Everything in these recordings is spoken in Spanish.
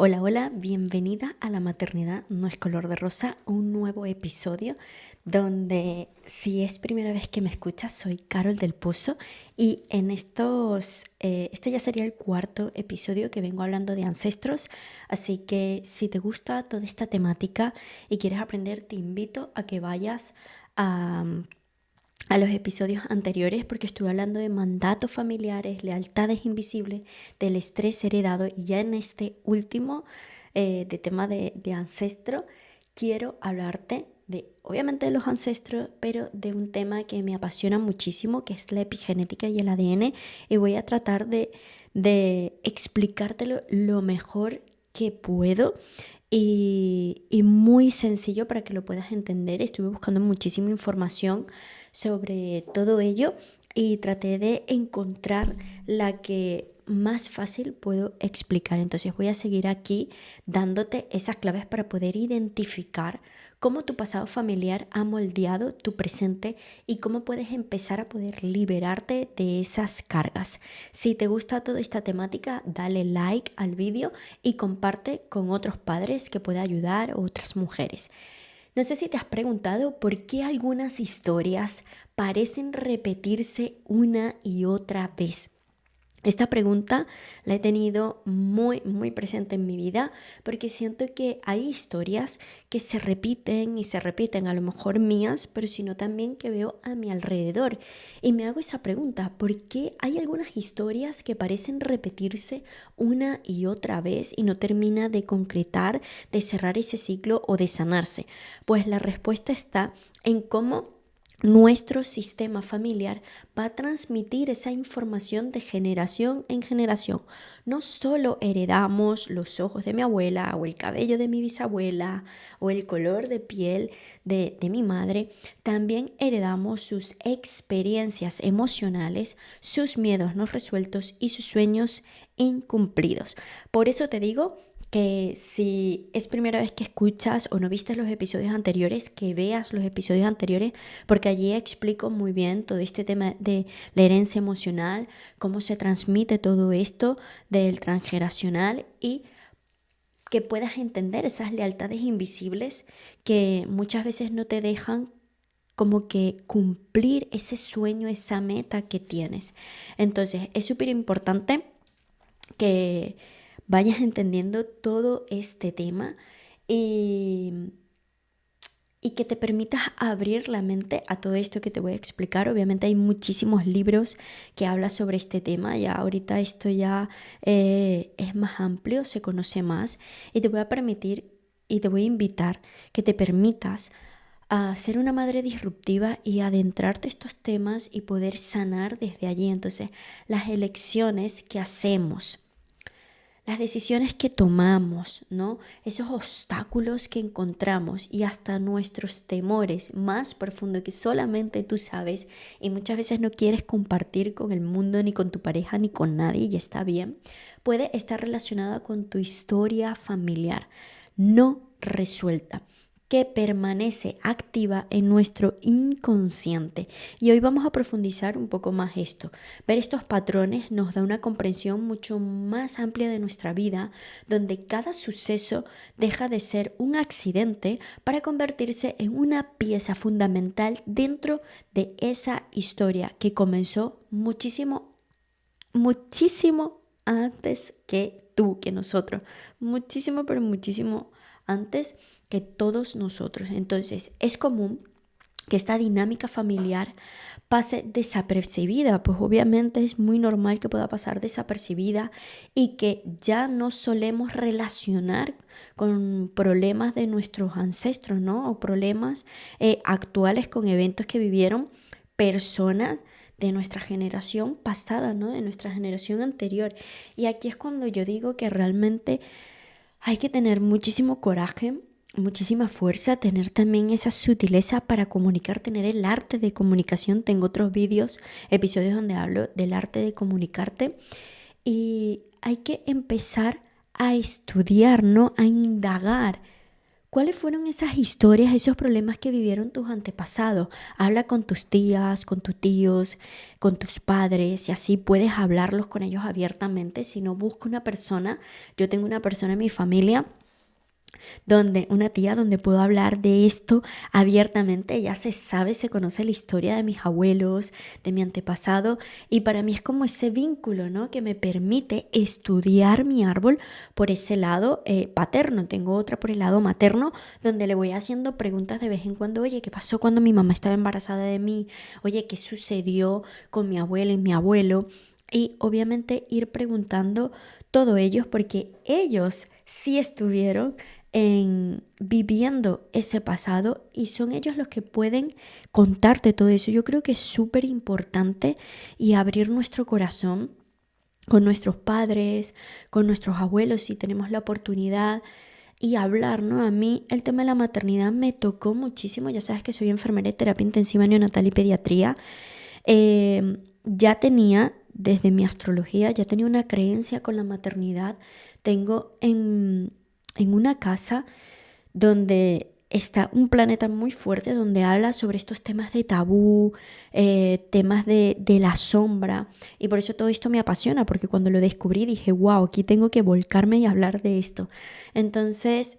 Hola, hola, bienvenida a La Maternidad No es Color de Rosa, un nuevo episodio donde si es primera vez que me escuchas, soy Carol del Pozo y en este ya sería el cuarto episodio que vengo hablando de ancestros, así que si te gusta toda esta temática y quieres aprender, te invito a que vayas a a los episodios anteriores porque estuve hablando de mandatos familiares, lealtades invisibles, del estrés heredado y ya en este último de tema de ancestro quiero hablarte de, obviamente de los ancestros, pero de un tema que me apasiona muchísimo que es la epigenética y el ADN y voy a tratar de explicártelo lo mejor que puedo y muy sencillo para que lo puedas entender. Estuve buscando muchísima información sobre todo ello y traté de encontrar la que más fácil puedo explicar. Entonces voy a seguir aquí dándote esas claves para poder identificar cómo tu pasado familiar ha moldeado tu presente y cómo puedes empezar a poder liberarte de esas cargas. Si te gusta toda esta temática, dale like al vídeo y comparte con otros padres que pueda ayudar a otras mujeres. No sé si te has preguntado por qué algunas historias parecen repetirse una y otra vez. Esta pregunta la he tenido muy presente en mi vida porque siento que hay historias que se repiten y se repiten, a lo mejor mías, pero sino también que veo a mi alrededor. Y me hago esa pregunta, ¿por qué hay algunas historias que parecen repetirse una y otra vez y no termina de concretar, de cerrar ese ciclo o de sanarse? Pues la respuesta está en cómo nuestro sistema familiar va a transmitir esa información de generación en generación. No solo heredamos los ojos de mi abuela o el cabello de mi bisabuela o el color de piel de mi madre, también heredamos sus experiencias emocionales, sus miedos no resueltos y sus sueños incumplidos. Por eso te digo que si es primera vez que escuchas o no viste los episodios anteriores, que veas los episodios anteriores, porque allí explico muy bien todo este tema de la herencia emocional, cómo se transmite todo esto del transgeneracional y que puedas entender esas lealtades invisibles que muchas veces no te dejan como que cumplir ese sueño, esa meta que tienes. Entonces es súper importante que vayas entendiendo todo este tema y, y que te permitas abrir la mente a todo esto que te voy a explicar. Obviamente hay muchísimos libros que hablan sobre este tema, ya ahorita esto ya es más amplio, se conoce más y te voy a permitir y te voy a invitar que te permitas a ser una madre disruptiva y adentrarte estos temas y poder sanar desde allí. Entonces, las elecciones que hacemos, las decisiones que tomamos, ¿no? Esos obstáculos que encontramos y hasta nuestros temores más profundos que solamente tú sabes y muchas veces no quieres compartir con el mundo, ni con tu pareja, ni con nadie, y está bien, puede estar relacionada con tu historia familiar no resuelta, que permanece activa en nuestro inconsciente. Y hoy vamos a profundizar un poco más esto. Ver estos patrones nos da una comprensión mucho más amplia de nuestra vida, donde cada suceso deja de ser un accidente para convertirse en una pieza fundamental dentro de esa historia que comenzó muchísimo antes que tú, que nosotros. Muchísimo, pero muchísimo antes que todos nosotros. Entonces, es común que esta dinámica familiar pase desapercibida, pues obviamente es muy normal que pueda pasar desapercibida y que ya no solemos relacionar con problemas de nuestros ancestros, ¿no? O problemas actuales con eventos que vivieron personas de nuestra generación pasada, ¿no? De nuestra generación anterior. Y aquí es cuando yo digo que realmente hay que tener muchísimo coraje, muchísima fuerza, tener también esa sutileza para comunicar, tener el arte de comunicación. Tengo otros vídeos, episodios donde hablo del arte de comunicarte y hay que empezar a estudiar, ¿no? A indagar ¿Cuáles fueron esas historias, esos problemas que vivieron tus antepasados? Habla con tus tías, con tus tíos, con tus padres y así puedes hablarlos con ellos abiertamente. Si no, busca una persona. Yo tengo una persona en mi familia una tía donde puedo hablar de esto abiertamente. Ya se sabe, se conoce la historia de mis abuelos, de mi antepasado, y para mí es como ese vínculo, ¿no? Que me permite estudiar mi árbol por ese lado paterno. Tengo otra por el lado materno, donde le voy haciendo preguntas de vez en cuando. Oye, ¿qué pasó cuando mi mamá estaba embarazada de mí? Oye, ¿qué sucedió con mi abuela y mi abuelo? Y obviamente ir preguntando todo ellos porque ellos sí estuvieron viviendo ese pasado y son ellos los que pueden contarte todo eso. Yo creo que es súper importante y abrir nuestro corazón con nuestros padres, con nuestros abuelos si tenemos la oportunidad y hablar, ¿no? A mí el tema de la maternidad me tocó muchísimo. Ya sabes que soy enfermera de terapia intensiva neonatal y pediatría. Ya tenía, desde mi astrología, ya tenía una creencia con la maternidad. Tengo en una casa donde está un planeta muy fuerte, donde habla sobre estos temas de tabú, temas de la sombra. Y por eso todo esto me apasiona, porque cuando lo descubrí dije, wow, aquí tengo que volcarme y hablar de esto. Entonces,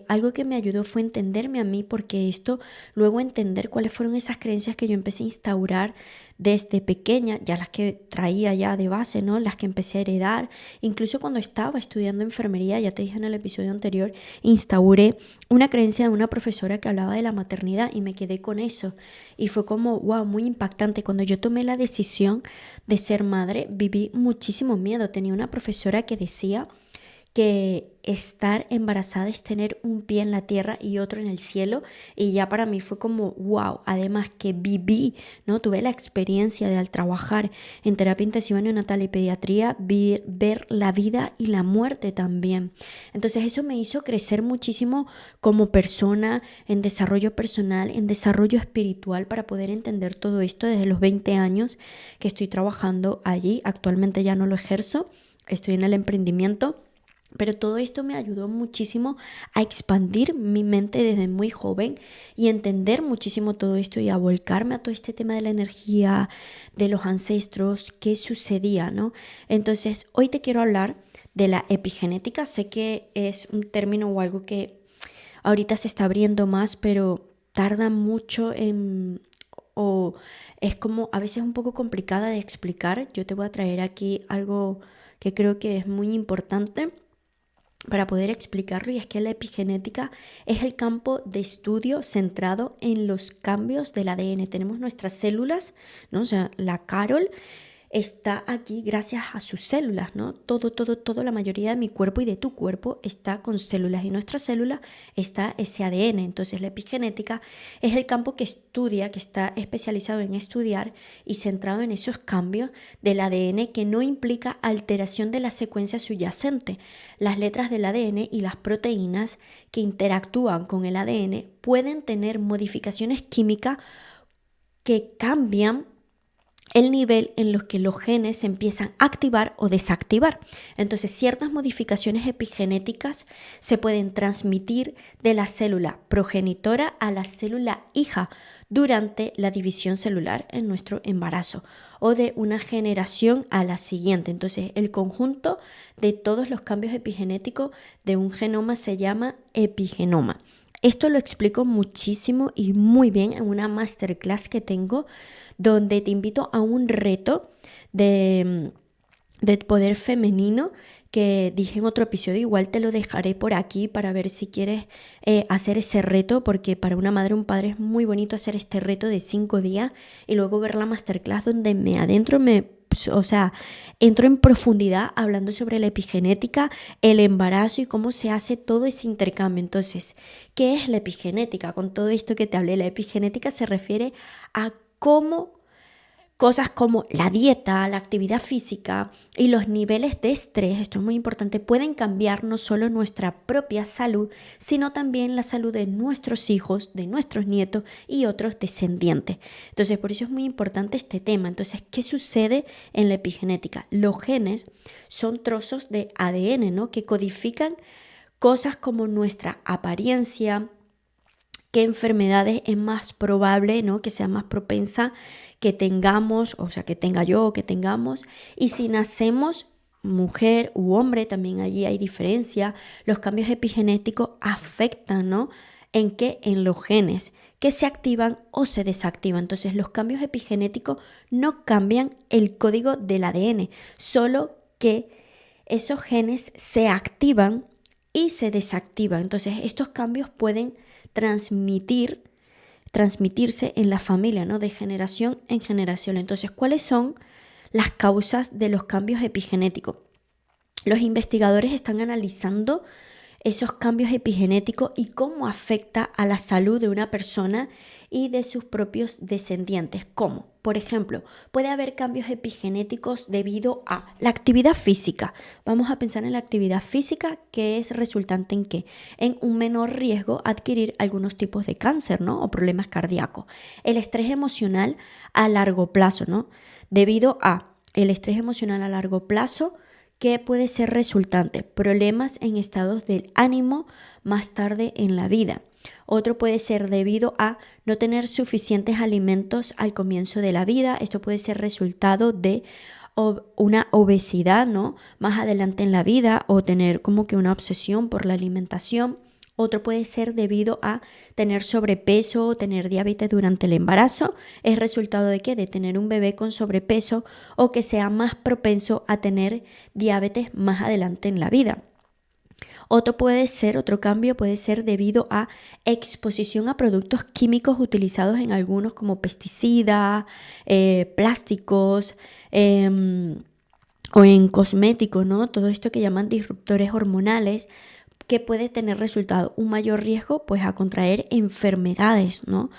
algo que me ayudó fue entenderme a mí, porque esto, luego entender cuáles fueron esas creencias que yo empecé a instaurar desde pequeña, ya las que traía ya de base, ¿no? Las que empecé a heredar, incluso cuando estaba estudiando enfermería, ya te dije en el episodio anterior, instauré una creencia de una profesora que hablaba de la maternidad y me quedé con eso. Y fue como, wow, muy impactante. Cuando yo tomé la decisión de ser madre, viví muchísimo miedo. Tenía una profesora que decía que estar embarazada es tener un pie en la tierra y otro en el cielo, y ya para mí fue como wow. Además que viví, ¿no? Tuve la experiencia de, al trabajar en terapia intensiva neonatal y pediatría, ver la vida y la muerte también. Entonces eso me hizo crecer muchísimo como persona, en desarrollo personal, en desarrollo espiritual, para poder entender todo esto desde los 20 años que estoy trabajando allí. Actualmente ya no lo ejerzo, estoy en el emprendimiento. Pero todo esto me ayudó muchísimo a expandir mi mente desde muy joven y entender muchísimo todo esto y a volcarme a todo este tema de la energía, de los ancestros, qué sucedía, ¿no? Entonces, hoy te quiero hablar de la epigenética. Sé que es un término o algo que ahorita se está abriendo más, pero tarda mucho o es como a veces un poco complicada de explicar. Yo te voy a traer aquí algo que creo que es muy importante para poder explicarlo, y es que la epigenética es el campo de estudio centrado en los cambios del ADN. Tenemos nuestras células, ¿no? O sea, la Carol está aquí gracias a sus células, ¿no? Todo, la mayoría de mi cuerpo y de tu cuerpo está con células, y en nuestra célula está ese ADN. Entonces la epigenética es el campo que estudia, que está especializado en estudiar y centrado en esos cambios del ADN que no implica alteración de la secuencia subyacente. Las letras del ADN y las proteínas que interactúan con el ADN pueden tener modificaciones químicas que cambian el nivel en los que los genes se empiezan a activar o desactivar. Entonces, ciertas modificaciones epigenéticas se pueden transmitir de la célula progenitora a la célula hija durante la división celular en nuestro embarazo, o de una generación a la siguiente. Entonces, el conjunto de todos los cambios epigenéticos de un genoma se llama epigenoma. Esto lo explico muchísimo y muy bien en una masterclass que tengo, donde te invito a un reto de poder femenino que dije en otro episodio. Igual te lo dejaré por aquí para ver si quieres hacer ese reto, porque para una madre o un padre es muy bonito hacer este reto de 5 días y luego ver la masterclass donde me adentro, entro en profundidad hablando sobre la epigenética, el embarazo y cómo se hace todo ese intercambio. Entonces, ¿qué es la epigenética? Con todo esto que te hablé, la epigenética se refiere a cómo cosas como la dieta, la actividad física y los niveles de estrés, esto es muy importante, pueden cambiar no solo nuestra propia salud, sino también la salud de nuestros hijos, de nuestros nietos y otros descendientes. Entonces, por eso es muy importante este tema. Entonces, ¿qué sucede en la epigenética? Los genes son trozos de ADN, ¿no? Que codifican cosas como nuestra apariencia, qué enfermedades es más probable, ¿no?, que sea más propensa que tengamos, o sea, que tenga yo o que tengamos. Y si nacemos mujer u hombre, también allí hay diferencia. Los cambios epigenéticos afectan, ¿no? ¿En qué? En los genes, que se activan o se desactivan. Entonces, los cambios epigenéticos no cambian el código del ADN, solo que esos genes se activan y se desactivan. Entonces, estos cambios pueden transmitirse en la familia, ¿no?, de generación en generación. Entonces, ¿cuáles son las causas de los cambios epigenéticos? Los investigadores están analizando esos cambios epigenéticos y cómo afecta a la salud de una persona y de sus propios descendientes. ¿Cómo? Por ejemplo, puede haber cambios epigenéticos debido a la actividad física. Vamos a pensar en la actividad física, que es resultante en qué? En un menor riesgo a adquirir algunos tipos de cáncer, ¿no?, o problemas cardíacos. El estrés emocional a largo plazo, ¿no? Debido a el estrés emocional a largo plazo, ¿qué puede ser resultante? Problemas en estados del ánimo más tarde en la vida. Otro puede ser debido a no tener suficientes alimentos al comienzo de la vida. Esto puede ser resultado de una obesidad, ¿no?, más adelante en la vida, o tener como que una obsesión por la alimentación. Otro puede ser debido a tener sobrepeso o tener diabetes durante el embarazo. ¿Es resultado de qué? De tener un bebé con sobrepeso o que sea más propenso a tener diabetes más adelante en la vida. Otro cambio puede ser debido a exposición a productos químicos utilizados en algunos como pesticidas, plásticos, o en cosméticos, ¿no? Todo esto que llaman disruptores hormonales, que puede tener resultado un mayor riesgo pues a contraer enfermedades, ¿no?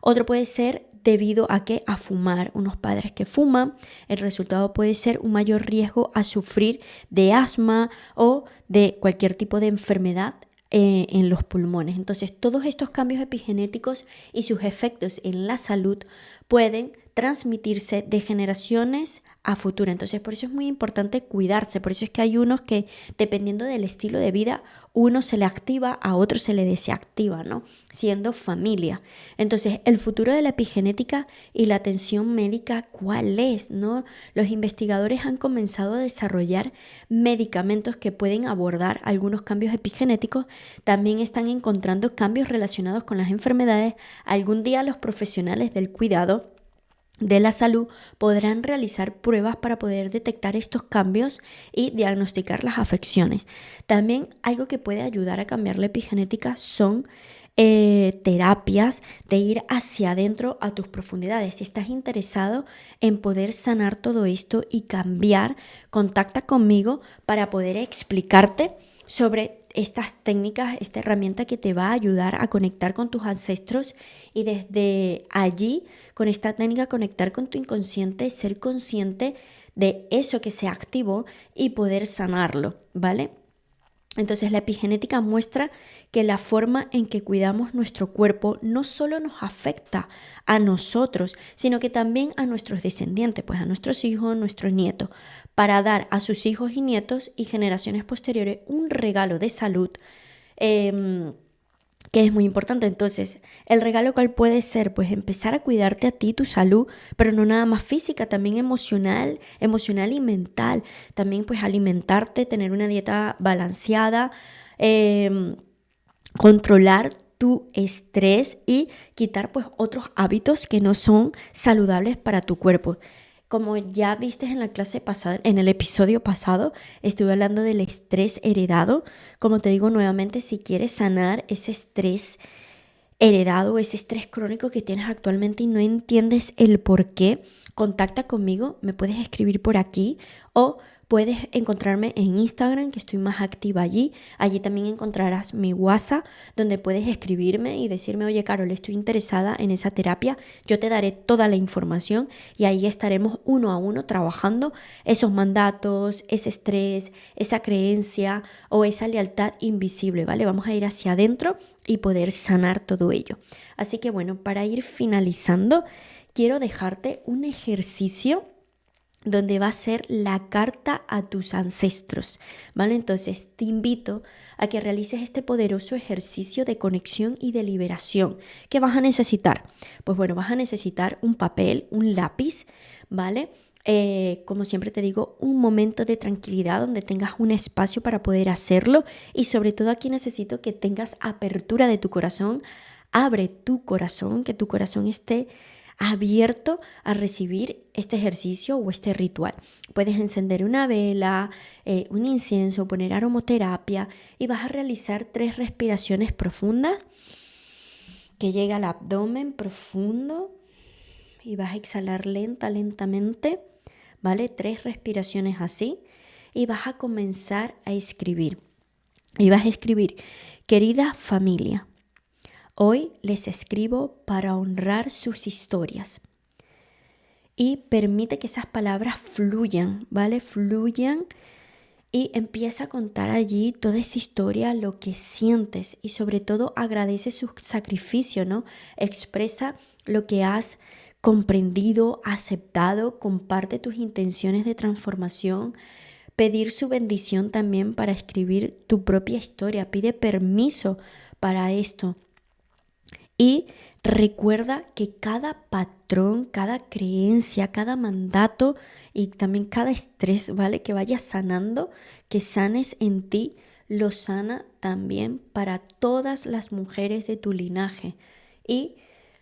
Otro puede ser debido a que a fumar, unos padres que fuman, el resultado puede ser un mayor riesgo a sufrir de asma o de cualquier tipo de enfermedad en los pulmones. Entonces, todos estos cambios epigenéticos y sus efectos en la salud pueden transmitirse de generaciones a futuro. Entonces, por eso es muy importante cuidarse. Por eso es que hay unos que, dependiendo del estilo de vida, uno se le activa, a otro se le desactiva, ¿no? Siendo familia. Entonces, el futuro de la epigenética y la atención médica, ¿cuál es, no? Los investigadores han comenzado a desarrollar medicamentos que pueden abordar algunos cambios epigenéticos. También están encontrando cambios relacionados con las enfermedades. Algún día los profesionales del cuidado de la salud podrán realizar pruebas para poder detectar estos cambios y diagnosticar las afecciones. También algo que puede ayudar a cambiar la epigenética son terapias de ir hacia adentro a tus profundidades. Si estás interesado en poder sanar todo esto y cambiar, contacta conmigo para poder explicarte sobre estas técnicas, esta herramienta que te va a ayudar a conectar con tus ancestros y desde allí, con esta técnica, conectar con tu inconsciente, ser consciente de eso que se activó y poder sanarlo, ¿vale? Entonces, la epigenética muestra que la forma en que cuidamos nuestro cuerpo no solo nos afecta a nosotros, sino que también a nuestros descendientes, pues a nuestros hijos, nuestros nietos, para dar a sus hijos y nietos y generaciones posteriores un regalo de salud, que es muy importante. Entonces, ¿el regalo cuál puede ser? Pues empezar a cuidarte a ti, tu salud, pero no nada más física, también emocional y mental. También pues alimentarte, tener una dieta balanceada, controlar tu estrés y quitar pues otros hábitos que no son saludables para tu cuerpo. Como ya viste en la clase pasada, en el episodio pasado, estuve hablando del estrés heredado. Como te digo nuevamente, si quieres sanar ese estrés heredado, ese estrés crónico que tienes actualmente y no entiendes el por qué, contacta conmigo, me puedes escribir por aquí o puedes encontrarme en Instagram, que estoy más activa allí. Allí también encontrarás mi WhatsApp, donde puedes escribirme y decirme, oye, Carol, estoy interesada en esa terapia. Yo te daré toda la información y ahí estaremos uno a uno trabajando esos mandatos, ese estrés, esa creencia o esa lealtad invisible, ¿vale? Vamos a ir hacia adentro y poder sanar todo ello. Así que bueno, para ir finalizando, quiero dejarte un ejercicio donde va a ser la carta a tus ancestros, ¿vale? Entonces te invito a que realices este poderoso ejercicio de conexión y de liberación. ¿Qué vas a necesitar? Pues bueno, vas a necesitar un papel, un lápiz, ¿vale? Como siempre te digo, un momento de tranquilidad donde tengas un espacio para poder hacerlo, y sobre todo aquí necesito que tengas apertura de tu corazón. Abre tu corazón, que tu corazón esté abierto a recibir este ejercicio o este ritual. Puedes encender una vela, un incienso, poner aromaterapia, y vas a realizar 3 respiraciones profundas, que llega al abdomen profundo, y vas a exhalar lentamente, ¿vale? 3 respiraciones así, y vas a comenzar a escribir. Y vas a escribir: querida familia, hoy les escribo para honrar sus historias. Y permite que esas palabras fluyan, ¿vale? Fluyan, y empieza a contar allí toda esa historia, lo que sientes, y sobre todo agradece su sacrificio, ¿no? Expresa lo que has comprendido, aceptado, comparte tus intenciones de transformación. Pedir su bendición también para escribir tu propia historia. Pide permiso para esto. Y recuerda que cada patrón, cada creencia, cada mandato y también cada estrés, ¿vale? Que vayas sanando, que sanes en ti, lo sana también para todas las mujeres de tu linaje y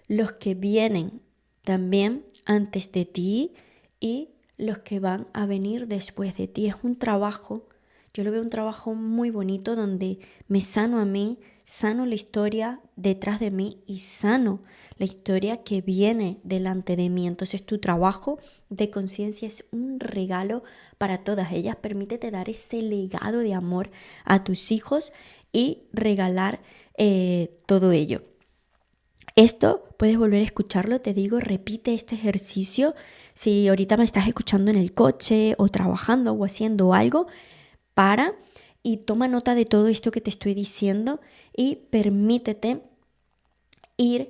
los que vienen también antes de ti y los que van a venir después de ti. Es un trabajo, yo lo veo un trabajo muy bonito donde me sano a mí, sano la historia detrás de mí y sano la historia que viene delante de mí. Entonces tu trabajo de conciencia es un regalo para todas ellas. Permítete dar ese legado de amor a tus hijos y regalar todo ello. Esto puedes volver a escucharlo, te digo, repite este ejercicio. Si ahorita me estás escuchando en el coche o trabajando o haciendo algo, para y toma nota de todo esto que te estoy diciendo y permítete ir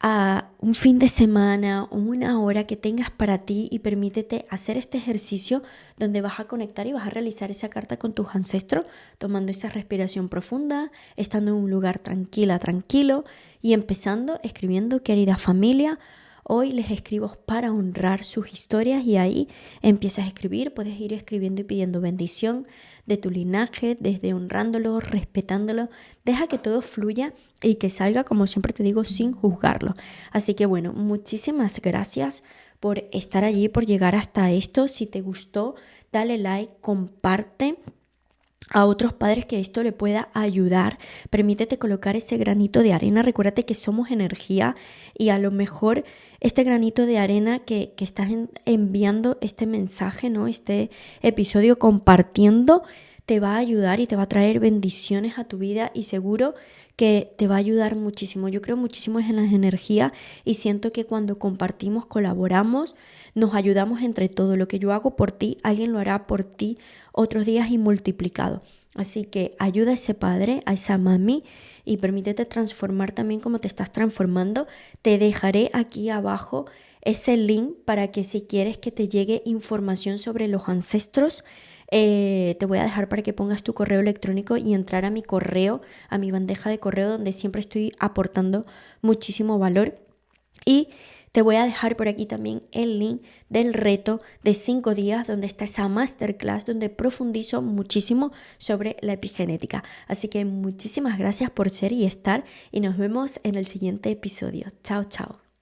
a un fin de semana o una hora que tengas para ti, y permítete hacer este ejercicio donde vas a conectar y vas a realizar esa carta con tus ancestros, tomando esa respiración profunda, estando en un lugar tranquilo y empezando escribiendo: querida familia, hoy les escribo para honrar sus historias. Y ahí empiezas a escribir, puedes ir escribiendo y pidiendo bendición de tu linaje, desde honrándolo, respetándolo. Deja que todo fluya y que salga, como siempre te digo, sin juzgarlo. Así que bueno, muchísimas gracias por estar allí, por llegar hasta esto. Si te gustó, dale like, comparte a otros padres que esto le pueda ayudar. Permítete colocar ese granito de arena. Recuérdate que somos energía, y a lo mejor este granito de arena que estás enviando este mensaje, ¿no? Este episodio compartiendo, te va a ayudar y te va a traer bendiciones a tu vida, y seguro que te va a ayudar muchísimo. Yo creo muchísimo en las energías y siento que cuando compartimos, colaboramos, nos ayudamos entre todos. Lo que yo hago por ti, alguien lo hará por ti otros días y multiplicado. Así que ayuda a ese padre, a esa mami, y permítete transformar también como te estás transformando. Te dejaré aquí abajo ese link para que si quieres que te llegue información sobre los ancestros, te voy a dejar para que pongas tu correo electrónico y entrar a mi correo, a mi bandeja de correo, donde siempre estoy aportando muchísimo valor. Y te voy a dejar por aquí también el link del reto de 5 días, donde está esa masterclass donde profundizo muchísimo sobre la epigenética. Así que muchísimas gracias por ser y estar, y nos vemos en el siguiente episodio. Chao, chao.